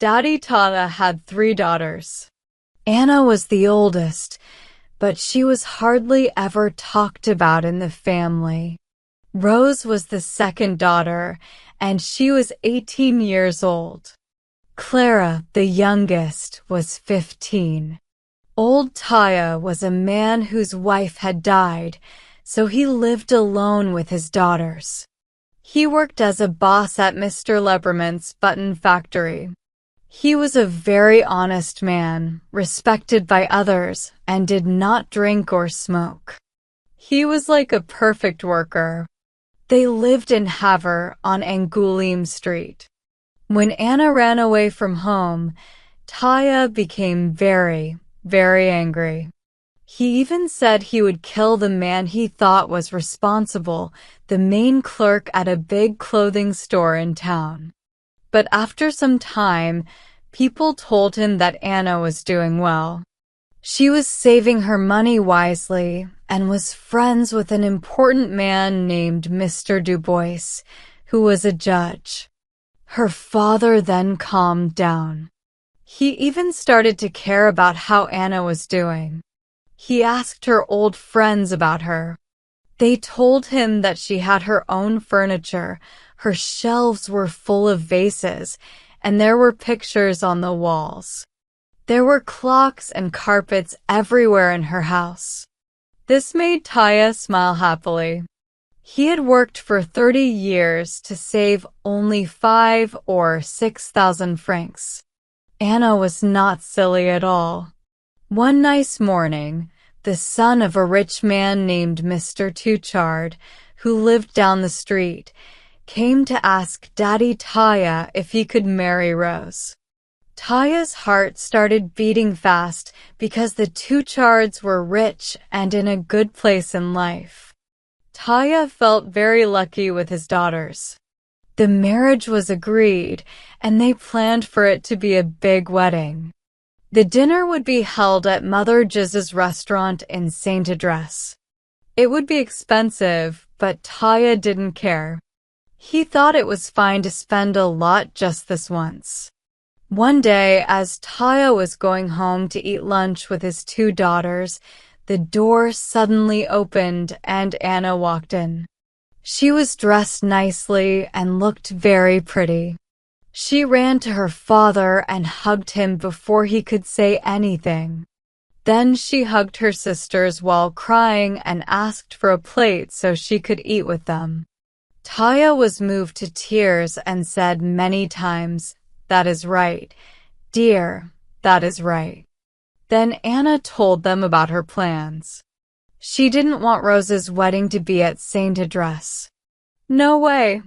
Daddy Taya had 3 daughters. Anna was the oldest, but she was hardly ever talked about in the family. Rose was the second daughter, and she was 18 years old. Clara, the youngest, was 15. Old Taya was a man whose wife had died, so he lived alone with his daughters. He worked as a boss at Mr. Leberman's button factory. He was a very honest man, respected by others, and did not drink or smoke. He was like a perfect worker. They lived in Havre on Angoulême Street. When Anna ran away from home, Taya became very, very angry. He even said he would kill the man he thought was responsible, the main clerk at a big clothing store in town. But after some time, people told him that Anna was doing well. She was saving her money wisely and was friends with an important man named Mr. Dubois, who was a judge. Her father then calmed down. He even started to care about how Anna was doing. He asked her old friends about her. They told him that she had her own furniture, her shelves were full of vases, and there were pictures on the walls. There were clocks and carpets everywhere in her house. This made Taya smile happily. He had worked for 30 years to save only 5 or 6,000 francs. Anna was not silly at all. One nice morning, the son of a rich man named Mr. Touchard, who lived down the street, came to ask Daddy Taya if he could marry Rose. Taya's heart started beating fast because the Touchards were rich and in a good place in life. Taya felt very lucky with his daughters. The marriage was agreed, and they planned for it to be a big wedding. The dinner would be held at Mother Giz's restaurant in Saint-Adresse. It would be expensive, but Taya didn't care. He thought it was fine to spend a lot just this once. One day, as Taya was going home to eat lunch with his 2 daughters, the door suddenly opened and Anna walked in. She was dressed nicely and looked very pretty. She ran to her father and hugged him before he could say anything. Then she hugged her sisters while crying and asked for a plate so she could eat with them. Taya was moved to tears and said many times, "That is right. Dear, that is right." Then Anna told them about her plans. She didn't want Rose's wedding to be at Saint-Adresse. No way.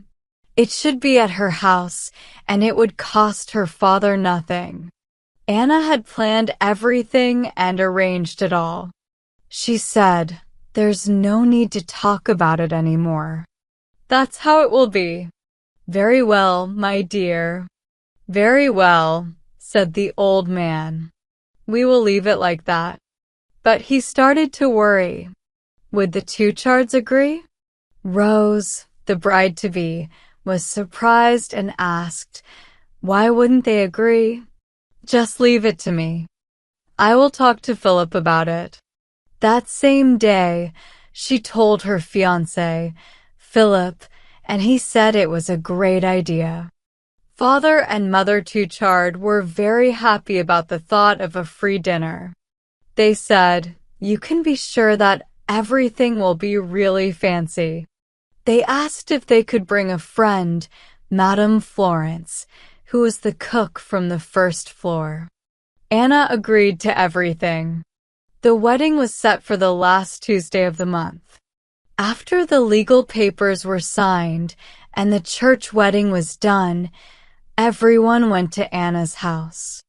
It should be at her house, and it would cost her father nothing. Anna had planned everything and arranged it all. She said, "There's no need to talk about it anymore. That's how it will be." "Very well, my dear." "Very well," said the old man. "We will leave it like that." But he started to worry. Would the Touchards agree? Rose, the bride-to-be, was surprised and asked, "Why wouldn't they agree?" "Just leave it to me. I will talk to Philip about it." That same day, she told her fiancé, Philip, and he said it was a great idea. Father and Mother Touchard were very happy about the thought of a free dinner. They said, "You can be sure that everything will be really fancy." They asked if they could bring a friend, Madame Florence, who was the cook from the first floor. Anna agreed to everything. The wedding was set for the last Tuesday of the month. After the legal papers were signed and the church wedding was done, everyone went to Anna's house.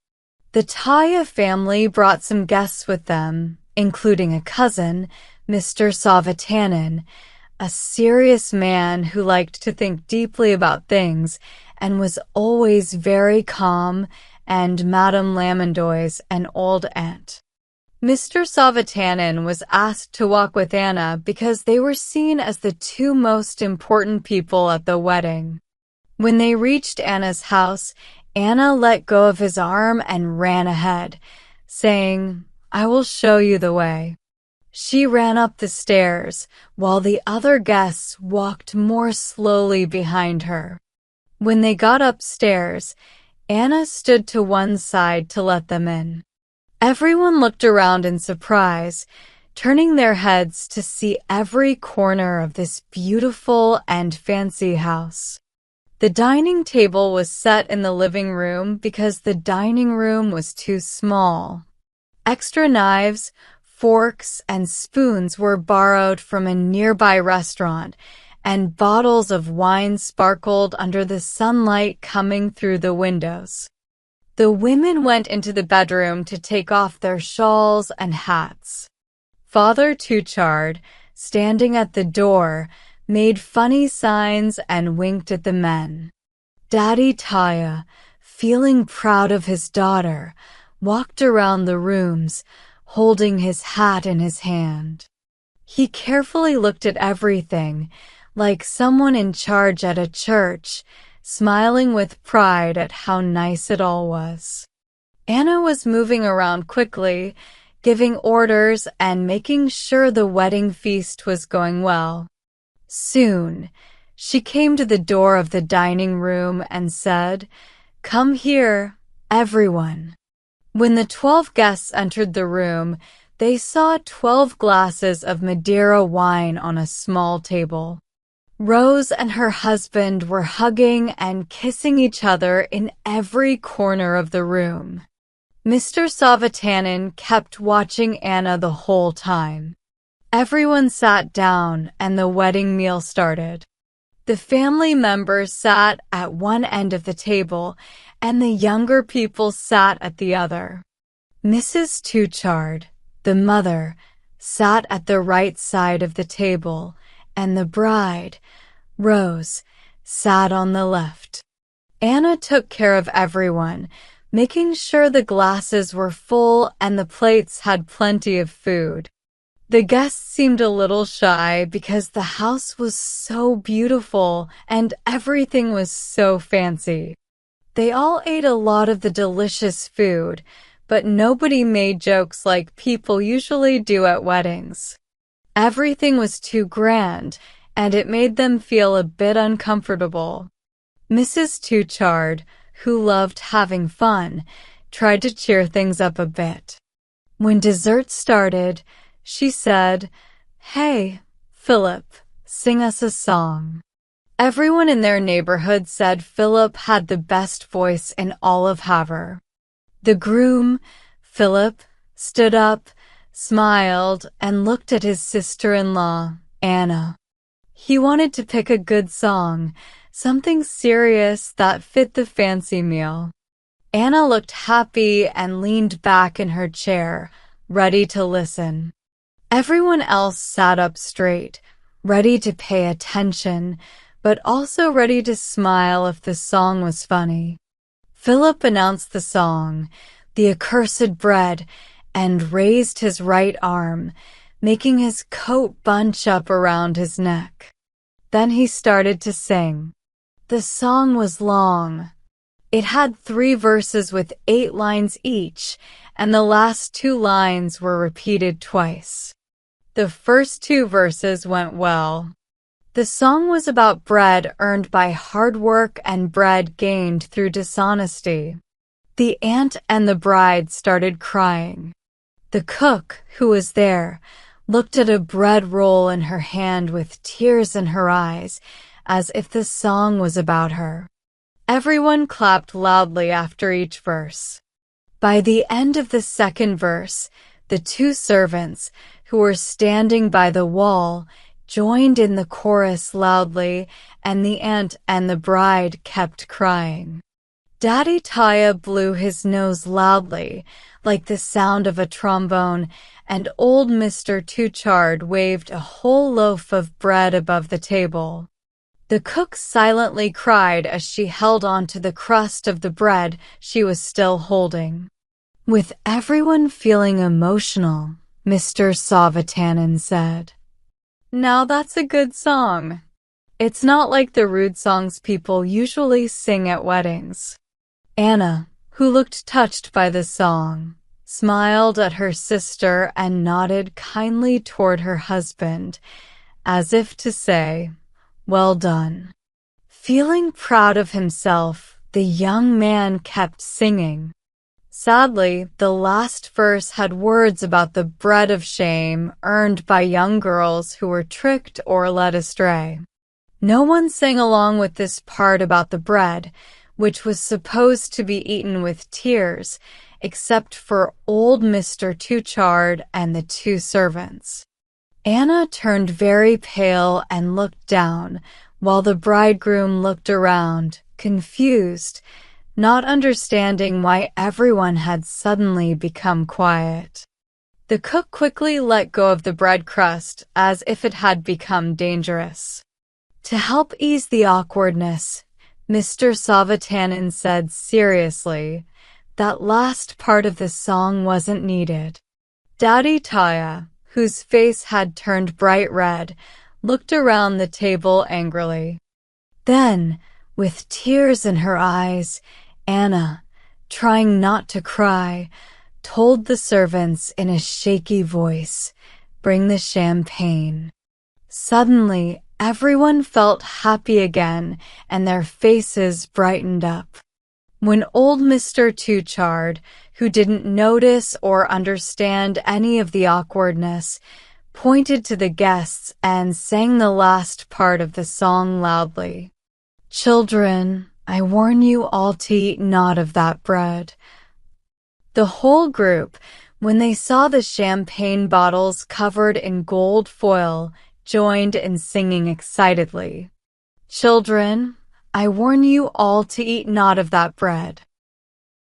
The Taya family brought some guests with them, including a cousin, Mr. Savatanen, a serious man who liked to think deeply about things and was always very calm, and Madame Lamondois, an old aunt. Mr. Savatanen was asked to walk with Anna because they were seen as the 2 most important people at the wedding. When they reached Anna's house, Anna let go of his arm and ran ahead, saying, "I will show you the way." She ran up the stairs, while the other guests walked more slowly behind her. When they got upstairs, Anna stood to one side to let them in. Everyone looked around in surprise, turning their heads to see every corner of this beautiful and fancy house. The dining table was set in the living room because the dining room was too small. Extra knives, forks, and spoons were borrowed from a nearby restaurant, and bottles of wine sparkled under the sunlight coming through the windows. The women went into the bedroom to take off their shawls and hats. Father Tuchard, standing at the door, made funny signs and winked at the men. Daddy Taya, feeling proud of his daughter, walked around the rooms, holding his hat in his hand. He carefully looked at everything, like someone in charge at a church, smiling with pride at how nice it all was. Anna was moving around quickly, giving orders and making sure the wedding feast was going well. Soon, she came to the door of the dining room and said, "Come here, everyone." When the 12 guests entered the room, they saw 12 glasses of Madeira wine on a small table. Rose and her husband were hugging and kissing each other in every corner of the room. Mr. Savatanen kept watching Anna the whole time. Everyone sat down and the wedding meal started. The family members sat at one end of the table and the younger people sat at the other. Mrs. Tuchard, the mother, sat at the right side of the table, and the bride, Rose, sat on the left. Anna took care of everyone, making sure the glasses were full and the plates had plenty of food. The guests seemed a little shy because the house was so beautiful and everything was so fancy. They all ate a lot of the delicious food, but nobody made jokes like people usually do at weddings. Everything was too grand, and it made them feel a bit uncomfortable. Mrs. Tuchard, who loved having fun, tried to cheer things up a bit. When dessert started, she said, "Hey, Philip, sing us a song." Everyone in their neighborhood said Philip had the best voice in all of Havre. The groom, Philip, stood up, smiled, and looked at his sister-in-law, Anna. He wanted to pick a good song, something serious that fit the fancy meal. Anna looked happy and leaned back in her chair, ready to listen. Everyone else sat up straight, ready to pay attention, but also ready to smile if the song was funny. Philip announced the song, "The Accursed Bread," and raised his right arm, making his coat bunch up around his neck. Then he started to sing. The song was long. It had 3 verses with 8 lines each, and the last 2 lines were repeated twice. The first 2 verses went well. The song was about bread earned by hard work and bread gained through dishonesty. The aunt and the bride started crying. The cook, who was there, looked at a bread roll in her hand with tears in her eyes, as if the song was about her. Everyone clapped loudly after each verse. By the end of the second verse, the 2 servants, who were standing by the wall, joined in the chorus loudly, and the aunt and the bride kept crying. Daddy Taya blew his nose loudly, like the sound of a trombone, and old Mr. Tuchard waved a whole loaf of bread above the table. The cook silently cried as she held on to the crust of the bread she was still holding. With everyone feeling emotional, Mr. Savatanen said, "Now that's a good song. It's not like the rude songs people usually sing at weddings." Anna, who looked touched by the song, smiled at her sister and nodded kindly toward her husband, as if to say, "Well done." Feeling proud of himself, the young man kept singing. Sadly, the last verse had words about the bread of shame earned by young girls who were tricked or led astray. No one sang along with this part about the bread, which was supposed to be eaten with tears, except for old Mr. Tuchard and the two servants. Anna turned very pale and looked down, while the bridegroom looked around, confused, not understanding why everyone had suddenly become quiet. The cook quickly let go of the bread crust as if it had become dangerous. To help ease the awkwardness, Mr. Savatanen said seriously, "That last part of the song wasn't needed." Daddy Taya, whose face had turned bright red, looked around the table angrily. Then, with tears in her eyes, Anna, trying not to cry, told the servants in a shaky voice, "Bring the champagne." Suddenly, everyone felt happy again and their faces brightened up. When old Mr. Tuchard, who didn't notice or understand any of the awkwardness, pointed to the guests and sang the last part of the song loudly. "Children, I warn you all to eat not of that bread." The whole group, when they saw the champagne bottles covered in gold foil, joined in singing excitedly. "Children, I warn you all to eat not of that bread."